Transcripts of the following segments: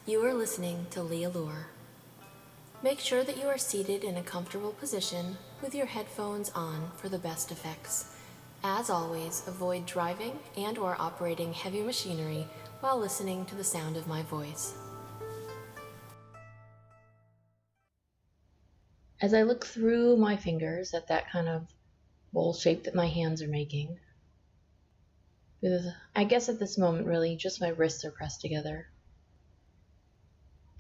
You are listening to LeeAllure. Make sure that you are seated in a comfortable position with your headphones on for the best effects. As always, avoid driving and/or operating heavy machinery while listening to the sound of my voice. As I look through my fingers at that kind of bowl shape that my hands are making, I guess at this moment really just my wrists are pressed together.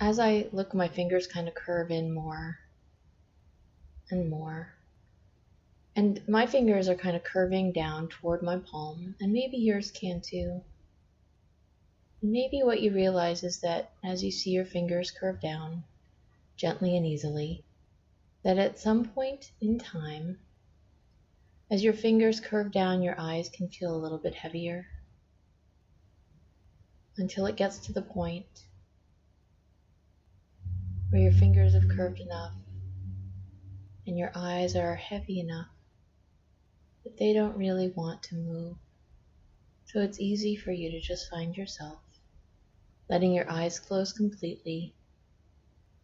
As I look, my fingers kind of curve in more and more. And my fingers are kind of curving down toward my palm, and maybe yours can too. And maybe what you realize is that as you see your fingers curve down, gently and easily, that at some point in time, as your fingers curve down, your eyes can feel a little bit heavier, until it gets to the point where your fingers have curved enough and your eyes are heavy enough that they don't really want to move. So it's easy for you to just find yourself letting your eyes close completely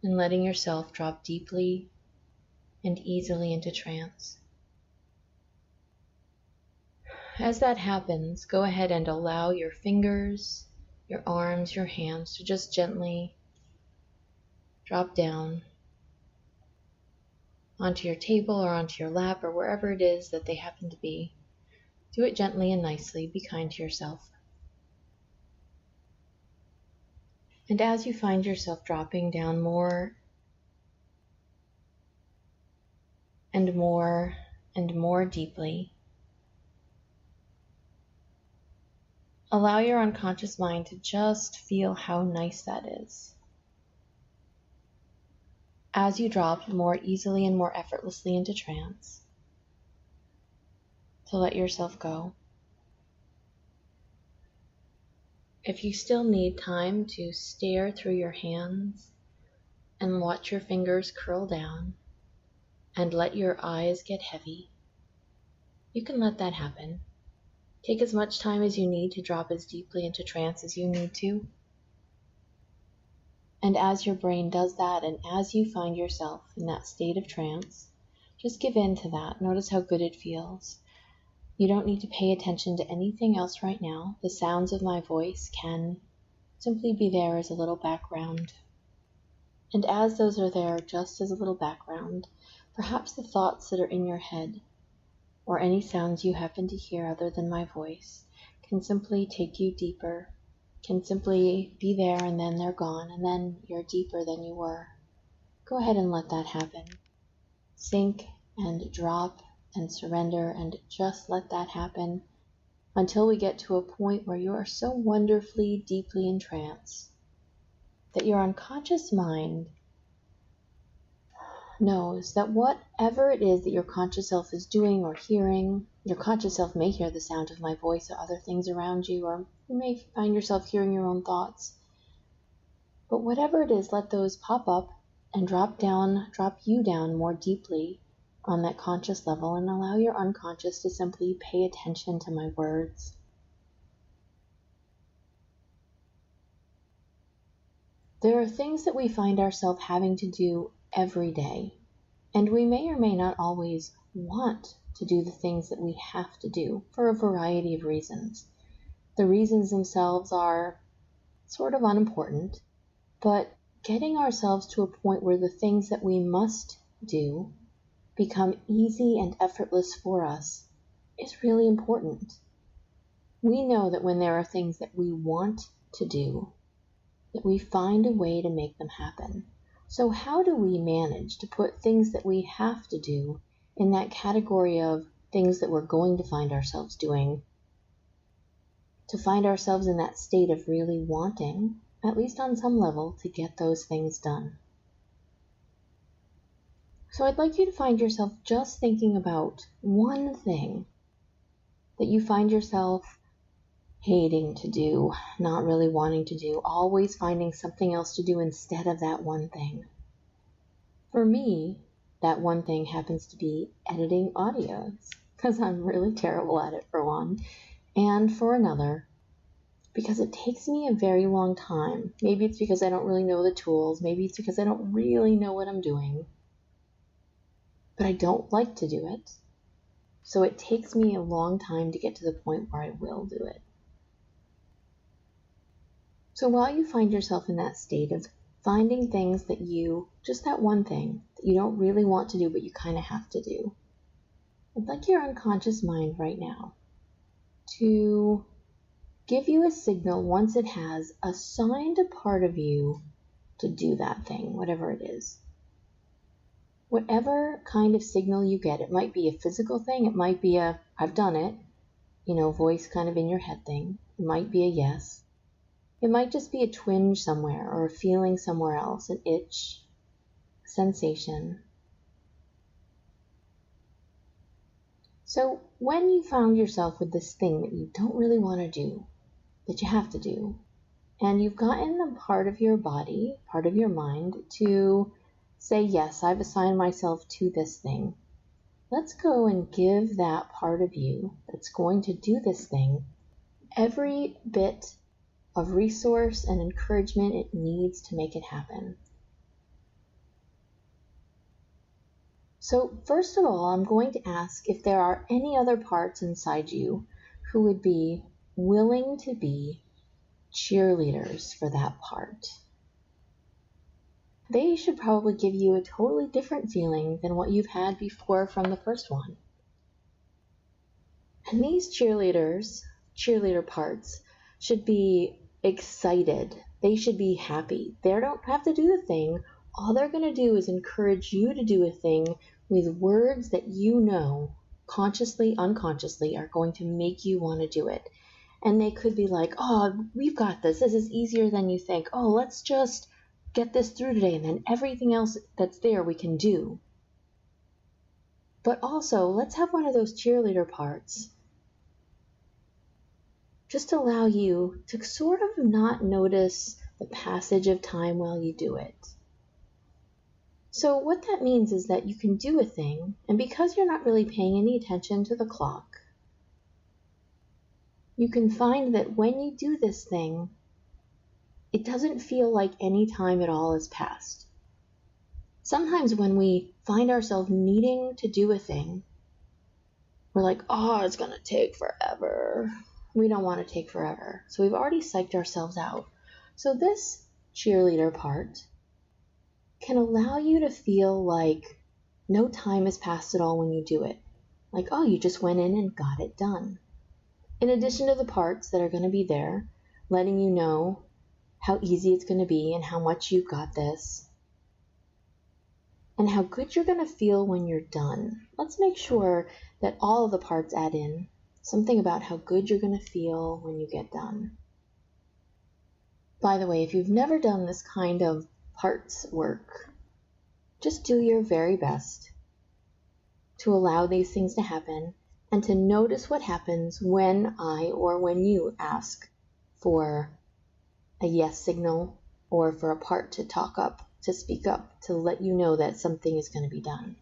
and letting yourself drop deeply and easily into trance. As that happens, go ahead and allow your fingers, your arms, your hands to just gently drop down onto your table or onto your lap or wherever it is that they happen to be. Do it gently and nicely. Be kind to yourself. And as you find yourself dropping down more and more and more deeply, allow your unconscious mind to just feel how nice that is. As you drop more easily and more effortlessly into trance, to let yourself go. If you still need time to stare through your hands and watch your fingers curl down and let your eyes get heavy, you can let that happen. Take as much time as you need to drop as deeply into trance as you need to. And as your brain does that, and as you find yourself in that state of trance, just give in to that. Notice how good it feels. You don't need to pay attention to anything else right now. The sounds of my voice can simply be there as a little background. And as those are there just as a little background, perhaps the thoughts that are in your head, or any sounds you happen to hear other than my voice, can simply take you deeper, can simply be there and then they're gone, and then you're deeper than you were. Go ahead and let that happen. Sink and drop and surrender and just let that happen until we get to a point where you are so wonderfully, deeply in trance that your unconscious mind knows that whatever it is that your conscious self is doing or hearing, your conscious self may hear the sound of my voice or other things around you, or you may find yourself hearing your own thoughts. But whatever it is, let those pop up and drop you down more deeply on that conscious level, and allow your unconscious to simply pay attention to my words. There are things that we find ourselves having to do every day, and we may or may not always want to do the things that we have to do for a variety of reasons. The reasons themselves are sort of unimportant, but getting ourselves to a point where the things that we must do become easy and effortless for us is really important. We know that when there are things that we want to do, that we find a way to make them happen. So how do we manage to put things that we have to do in that category of things that we're going to find ourselves doing, to find ourselves in that state of really wanting, at least on some level, to get those things done? So I'd like you to find yourself just thinking about one thing that you find yourself hating to do, not really wanting to do, always finding something else to do instead of that one thing. For me, that one thing happens to be editing audios, because I'm really terrible at it, for one. And for another, because it takes me a very long time. Maybe it's because I don't really know the tools. Maybe it's because I don't really know what I'm doing. But I don't like to do it. So it takes me a long time to get to the point where I will do it. So while you find yourself in that state of finding things that just that one thing that you don't really want to do, but you kind of have to do, I'd like your unconscious mind right now to give you a signal once it has assigned a part of you to do that thing, whatever it is. Whatever kind of signal you get, it might be a physical thing, it might be a, I've done it, voice kind of in your head thing. It might be a yes. It might just be a twinge somewhere or a feeling somewhere else, an itch, a sensation. So when you found yourself with this thing that you don't really want to do, that you have to do, and you've gotten a part of your body, part of your mind to say, yes, I've assigned myself to this thing. Let's go and give that part of you that's going to do this thing every bit of resource and encouragement it needs to make it happen. So first of all, I'm going to ask if there are any other parts inside you who would be willing to be cheerleaders for that part. They should probably give you a totally different feeling than what you've had before from the first one. And these cheerleader parts, should be excited. They should be happy. They don't have to do the thing. All they're going to do is encourage you to do a thing with words that you know, consciously, unconsciously, are going to make you want to do it. And they could be like, oh, we've got this. This is easier than you think. Oh, let's just get this through today, and then everything else that's there we can do. But also, let's have one of those cheerleader parts just allow you to sort of not notice the passage of time while you do it. So what that means is that you can do a thing, and because you're not really paying any attention to the clock, you can find that when you do this thing, it doesn't feel like any time at all has passed. Sometimes when we find ourselves needing to do a thing, we're like, oh, it's going to take forever. We don't want to take forever. So we've already psyched ourselves out. So this cheerleader part can allow you to feel like no time has passed at all when you do it. Like, oh, you just went in and got it done. In addition to the parts that are going to be there, letting you know how easy it's going to be and how much you've got this, and how good you're going to feel when you're done. Let's make sure that all of the parts add in something about how good you're going to feel when you get done. By the way, if you've never done this kind of parts work, just do your very best to allow these things to happen and to notice what happens when when you ask for a yes signal or for a part to talk up, to speak up, to let you know that something is going to be done.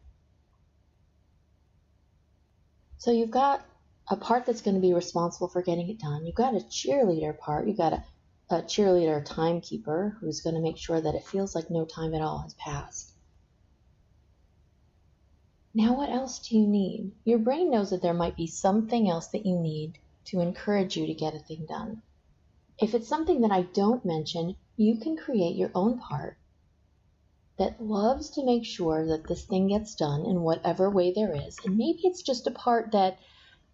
So you've got a part that's going to be responsible for getting it done. You've got a cheerleader part. You've got a cheerleader timekeeper who's going to make sure that it feels like no time at all has passed. Now what else do you need? Your brain knows that there might be something else that you need to encourage you to get a thing done. If it's something that I don't mention, you can create your own part that loves to make sure that this thing gets done in whatever way there is. And maybe it's just a part that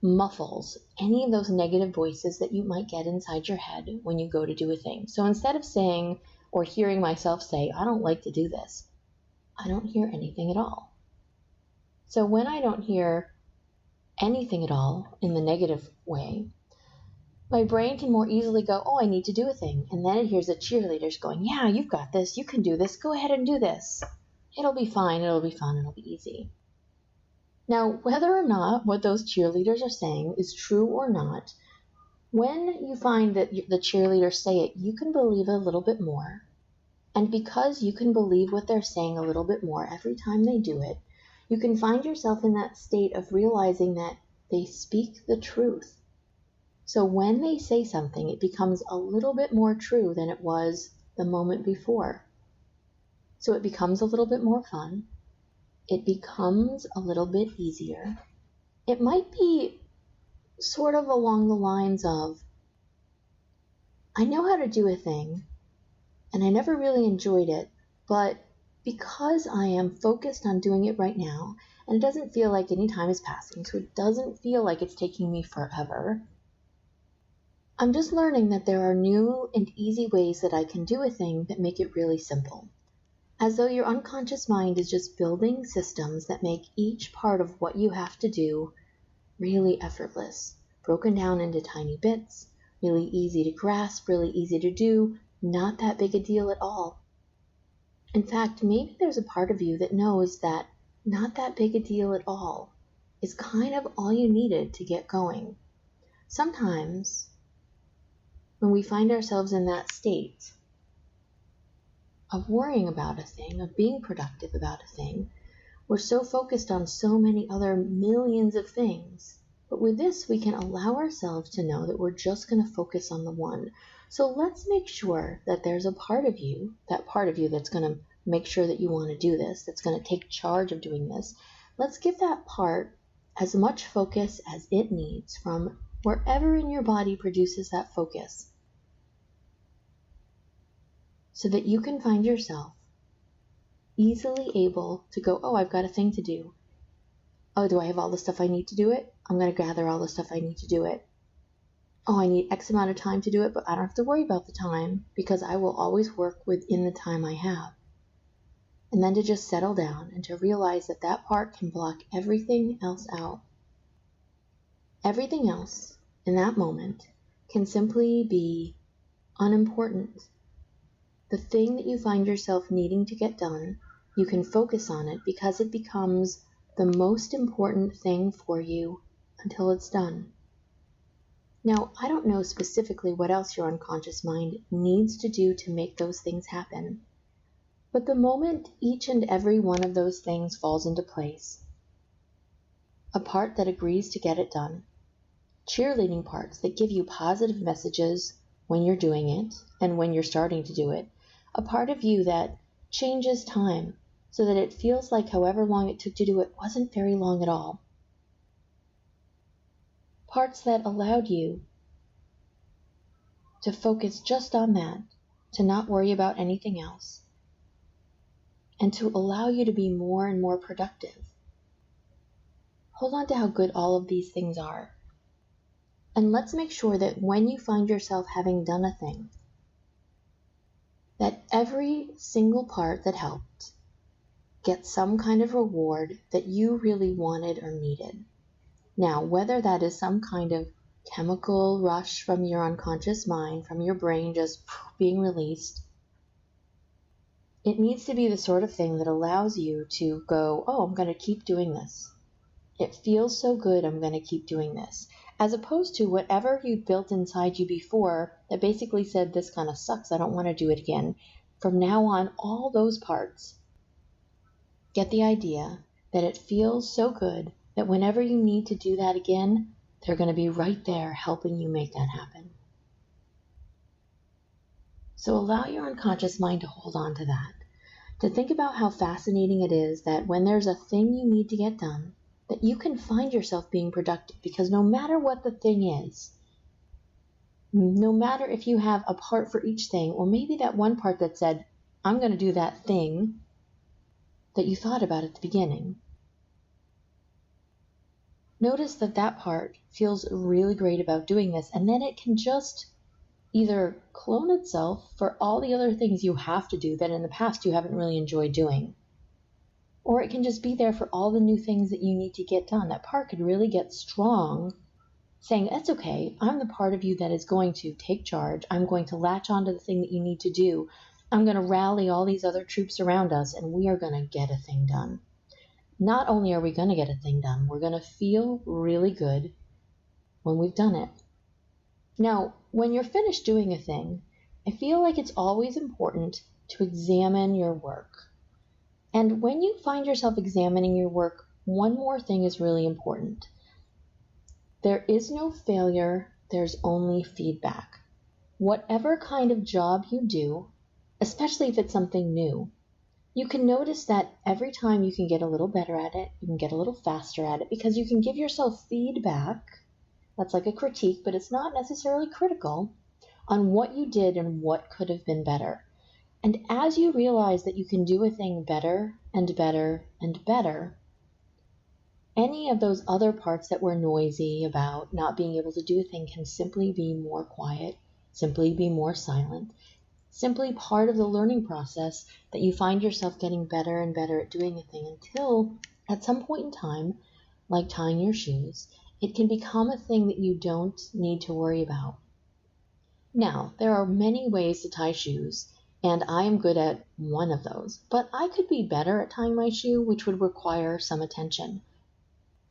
muffles any of those negative voices that you might get inside your head when you go to do a thing. So instead of saying or hearing myself say, I don't like to do this, I don't hear anything at all. So when I don't hear anything at all in the negative way, my brain can more easily go, oh, I need to do a thing. And then it hears the cheerleaders going, yeah, you've got this. You can do this. Go ahead and do this. It'll be fine. It'll be fun. It'll be easy. Now, whether or not what those cheerleaders are saying is true or not, when you find that the cheerleaders say it, you can believe it a little bit more. And because you can believe what they're saying a little bit more every time they do it, you can find yourself in that state of realizing that they speak the truth. So when they say something, it becomes a little bit more true than it was the moment before. So it becomes a little bit more fun. It becomes a little bit easier. It might be sort of along the lines of, I know how to do a thing, and I never really enjoyed it, but because I am focused on doing it right now, and it doesn't feel like any time is passing, so it doesn't feel like it's taking me forever, I'm just learning that there are new and easy ways that I can do a thing that make it really simple. As though your unconscious mind is just building systems that make each part of what you have to do really effortless, broken down into tiny bits, really easy to grasp, really easy to do, not that big a deal at all. In fact, maybe there's a part of you that knows that not that big a deal at all is kind of all you needed to get going. Sometimes, when we find ourselves in that state of worrying about a thing, of being productive about a thing, we're so focused on so many other millions of things. But with this, we can allow ourselves to know that we're just going to focus on the one. So let's make sure that there's a part of you, that part of you that's going to make sure that you want to do this, that's going to take charge of doing this. Let's give that part as much focus as it needs from wherever in your body produces that focus, so that you can find yourself easily able to go, oh, I've got a thing to do. Oh, do I have all the stuff I need to do it? I'm going to gather all the stuff I need to do it. Oh, I need X amount of time to do it, but I don't have to worry about the time because I will always work within the time I have. And then to just settle down and to realize that that part can block everything else out. Everything else in that moment can simply be unimportant. The thing that you find yourself needing to get done, you can focus on it because it becomes the most important thing for you until it's done. Now, I don't know specifically what else your unconscious mind needs to do to make those things happen, but the moment each and every one of those things falls into place, a part that agrees to get it done, cheerleading parts that give you positive messages when you're doing it and when you're starting to do it, a part of you that changes time so that it feels like however long it took to do it wasn't very long at all. Parts that allowed you to focus just on that, to not worry about anything else, and to allow you to be more and more productive. Hold on to how good all of these things are. And let's make sure that when you find yourself having done a thing, that every single part that helped gets some kind of reward that you really wanted or needed. Now, whether that is some kind of chemical rush from your unconscious mind, from your brain just being released, it needs to be the sort of thing that allows you to go, oh, I'm going to keep doing this. It feels so good, I'm going to keep doing this. As opposed to whatever you built inside you before that basically said, this kind of sucks, I don't want to do it again. From now on, all those parts get the idea that it feels so good that whenever you need to do that again, they're going to be right there helping you make that happen. So allow your unconscious mind to hold on to that, to think about how fascinating it is that when there's a thing you need to get done, that you can find yourself being productive, because no matter what the thing is, no matter if you have a part for each thing, or maybe that one part that said, I'm going to do that thing that you thought about at the beginning, notice that that part feels really great about doing this, and then it can just either clone itself for all the other things you have to do that in the past you haven't really enjoyed doing. Or it can just be there for all the new things that you need to get done. That part could really get strong, saying, that's okay, I'm the part of you that is going to take charge. I'm going to latch onto the thing that you need to do. I'm going to rally all these other troops around us, and we are going to get a thing done. Not only are we going to get a thing done, we're going to feel really good when we've done it. Now, when you're finished doing a thing, I feel like it's always important to examine your work. And when you find yourself examining your work, one more thing is really important. There is no failure there's only feedback. Whatever kind of job you do, especially if it's something new, you can notice that every time you can get a little better at it, you can get a little faster at it because you can give yourself feedback. That's like a critique, but it's not necessarily critical on what you did and what could have been better. And as you realize that you can do a thing better and better and better, any of those other parts that were noisy about not being able to do a thing can simply be more quiet, simply be more silent, simply part of the learning process that you find yourself getting better and better at doing a thing until at some point in time, like tying your shoes, it can become a thing that you don't need to worry about. Now, there are many ways to tie shoes, and I am good at one of those, but I could be better at tying my shoe, which would require some attention.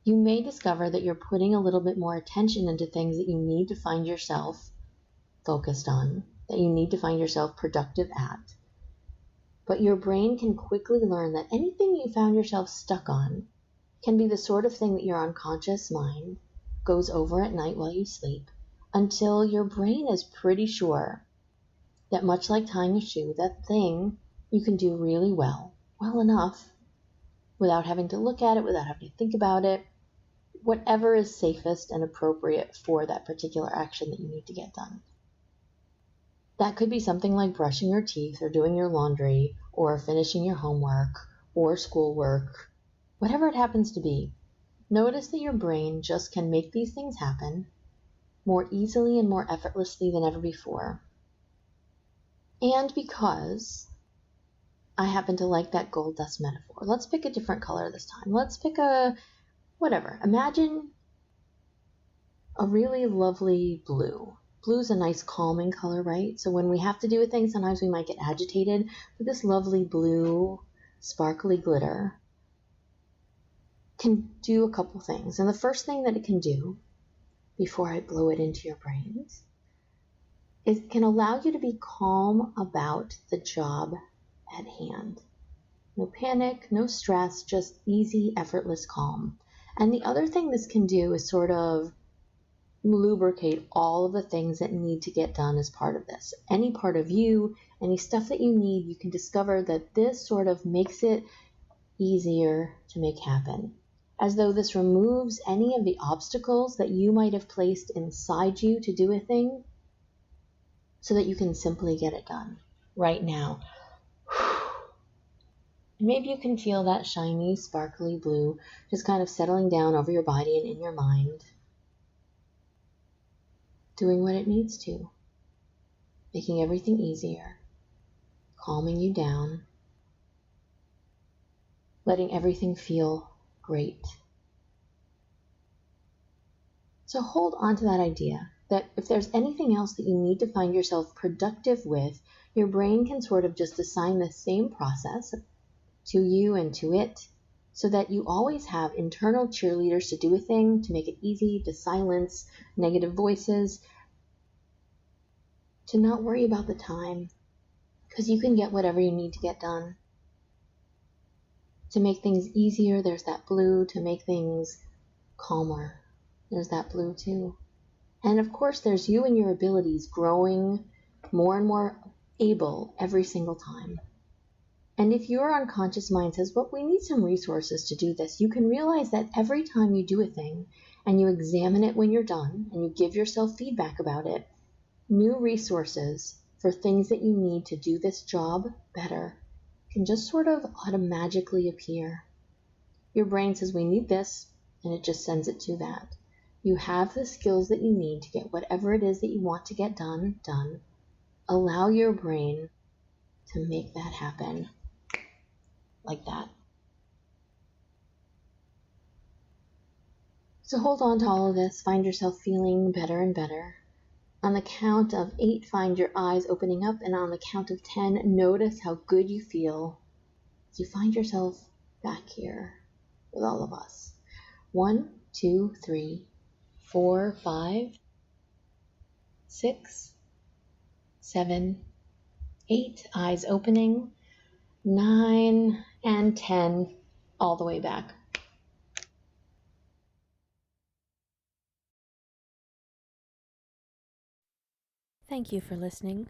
You may discover that you're putting a little bit more attention into things that you need to find yourself focused on, that you need to find yourself productive at. But your brain can quickly learn that anything you found yourself stuck on can be the sort of thing that your unconscious mind goes over at night while you sleep until your brain is pretty sure that, much like tying a shoe, that thing you can do really well enough, without having to look at it, without having to think about it, whatever is safest and appropriate for that particular action that you need to get done. That could be something like brushing your teeth or doing your laundry or finishing your homework or schoolwork, whatever it happens to be. Notice that your brain just can make these things happen more easily and more effortlessly than ever before. And because I happen to like that gold dust metaphor, let's pick a different color this time. Let's pick whatever. Imagine a really lovely blue. Blue's a nice calming color, right? So when we have to do a thing, sometimes we might get agitated, but this lovely blue, sparkly glitter can do a couple things. And the first thing that it can do, before I blow it into your brains, is it can allow you to be calm about the job at hand. No panic, no stress, just easy, effortless calm. And the other thing this can do is sort of lubricate all of the things that need to get done as part of this. Any part of you, any stuff that you need, you can discover that this sort of makes it easier to make happen. As though this removes any of the obstacles that you might have placed inside you to do a thing, so that you can simply get it done right now. Maybe you can feel that shiny, sparkly blue just kind of settling down over your body and in your mind, doing what it needs to, making everything easier, calming you down, letting everything feel great. So hold on to that idea that if there's anything else that you need to find yourself productive with, your brain can sort of just assign the same process to you and to it, so that you always have internal cheerleaders to do a thing, to make it easy, to silence negative voices, to not worry about the time, because you can get whatever you need to get done. To make things easier, there's that blue. To make things calmer, there's that blue too. And of course, there's you and your abilities growing more and more able every single time. And if your unconscious mind says, well, we need some resources to do this, you can realize that every time you do a thing and you examine it when you're done and you give yourself feedback about it, new resources for things that you need to do this job better can just sort of automatically appear. Your brain says, we need this, and it just sends it to that. You have the skills that you need to get whatever it is that you want to get done. Allow your brain to make that happen like that. So hold on to all of this. Find yourself feeling better and better. On the count of 8, find your eyes opening up, and on the count of 10, notice how good you feel as you find yourself back here with all of us. 1, 2, 3, 4, 5, 6, 7, 8, eyes opening, 9, and 10, all the way back. Thank you for listening.